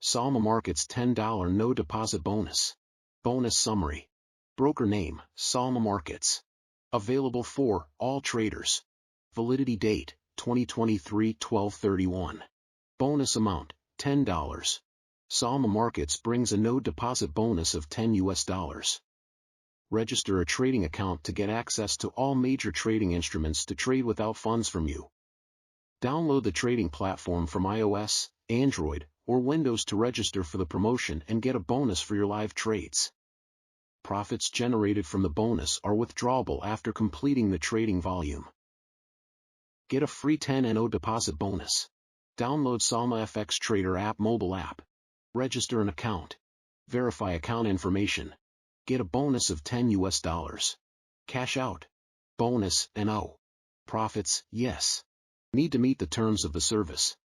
Salma Markets $10 no deposit bonus. Bonus summary. Broker name, Salma Markets. Available for all traders. Validity date, 2023-12/31. Bonus amount, $10. Salma Markets brings a no deposit bonus of $10. Register a trading account to get access to all major trading instruments to trade without funds from you. Download the trading platform from iOS, Android, or Windows to register for the promotion and get a bonus for your live trades. Profits generated from the bonus are withdrawable after completing the trading volume. Get a free 10 no deposit bonus. Download Salma FX Trader app mobile app. Register an account. Verify account information. Get a bonus of $10. Cash out. Bonus, NO. Profits, yes. Need to meet the terms of the service.